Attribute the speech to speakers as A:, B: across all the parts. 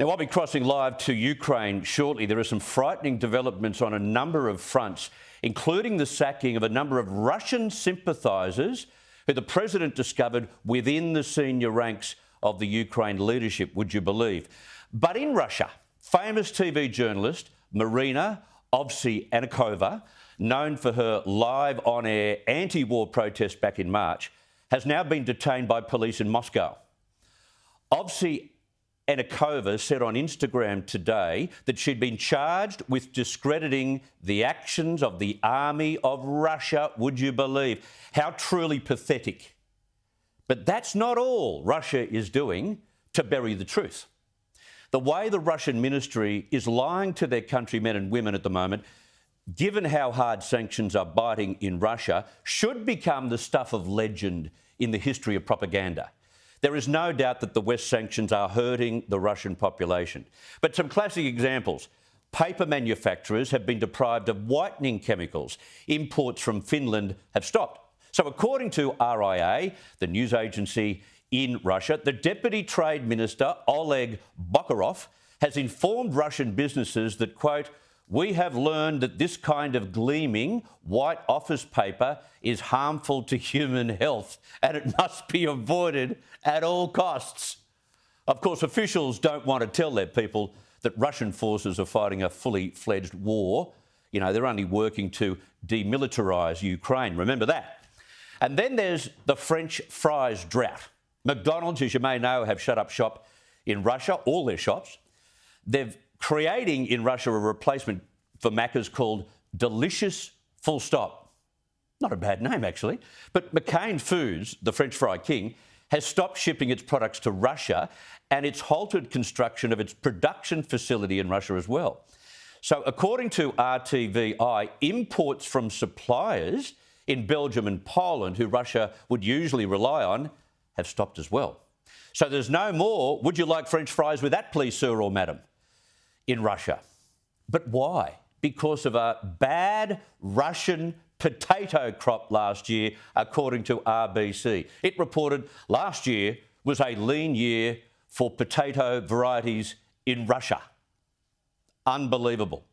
A: Now, I'll be crossing live to Ukraine shortly. There are some frightening developments on a number of fronts, including the sacking of a number of Russian sympathisers who the president discovered within the senior ranks of the Ukraine leadership, would you believe? But in Russia, famous TV journalist Marina Ovsyannikova, known for her live on-air anti-war protest back in March, has now been detained by police in Moscow. Ovsyannikova said on Instagram today that she'd been charged with discrediting the actions of the army of Russia, would you believe? How truly pathetic. But that's not all Russia is doing to bury the truth. The way the Russian ministry is lying to their countrymen and women at the moment, given how hard sanctions are biting in Russia, should become the stuff of legend in the history of propaganda. There is no doubt that the West sanctions are hurting the Russian population. But some classic examples. Paper manufacturers have been deprived of whitening chemicals. Imports from Finland have stopped. So according to RIA, the news agency in Russia, the Deputy Trade Minister, Oleg Bokarov, has informed Russian businesses that, quote, "We have learned that this kind of gleaming white office paper is harmful to human health and it must be avoided at all costs." Of course, officials don't want to tell their people that Russian forces are fighting a fully fledged war. You know, they're only working to demilitarise Ukraine. Remember that. And then there's the French fries drought. McDonald's, as you may know, have shut up shop in Russia, all their shops. They're creating in Russia a replacement for Macca's called Delicious Full Stop. Not a bad name, actually. But McCain Foods, the French fry king, has stopped shipping its products to Russia and it's halted construction of its production facility in Russia as well. So according to RTVI, imports from suppliers in Belgium and Poland, who Russia would usually rely on, have stopped as well. So there's no more, "Would you like French fries with that, please, sir or madam?" in Russia. But why? Because of a bad Russian potato crop last year, according to RBC. It reported last year was a lean year for potato varieties in Russia. Unbelievable.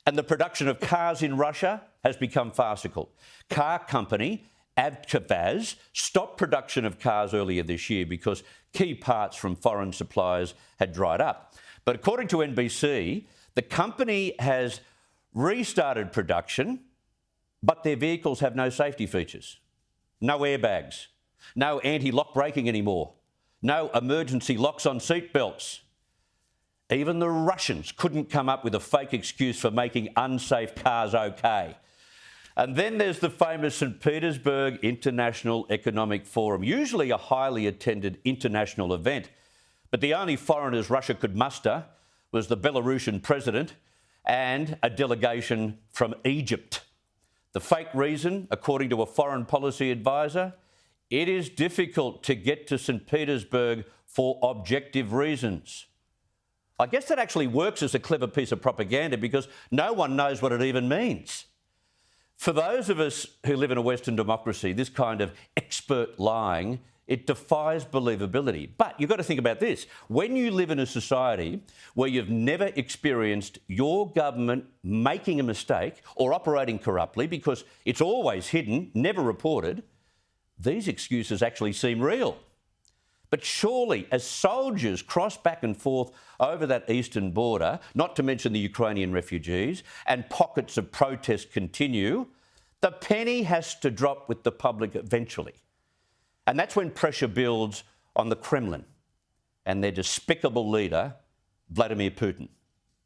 A: And the production of cars in Russia has become farcical. Car company Avtovaz stopped production of cars earlier this year because key parts from foreign suppliers had dried up. But according to NBC, the company has restarted production, but their vehicles have no safety features, no airbags, no anti-lock braking anymore, no emergency locks on seat belts. Even the Russians couldn't come up with a fake excuse for making unsafe cars okay. And then there's the famous St Petersburg International Economic Forum, usually a highly attended international event. But the only foreigners Russia could muster was the Belarusian President and a delegation from Egypt. The fake reason, according to a foreign policy advisor, it is difficult to get to St Petersburg for objective reasons. I guess that actually works as a clever piece of propaganda because no one knows what it even means. For those of us who live in a Western democracy, this kind of expert lying, it defies believability. But you've got to think about this. When you live in a society where you've never experienced your government making a mistake or operating corruptly because it's always hidden, never reported, these excuses actually seem real. But surely, as soldiers cross back and forth over that eastern border, not to mention the Ukrainian refugees, and pockets of protest continue, the penny has to drop with the public eventually. And that's when pressure builds on the Kremlin and their despicable leader, Vladimir Putin.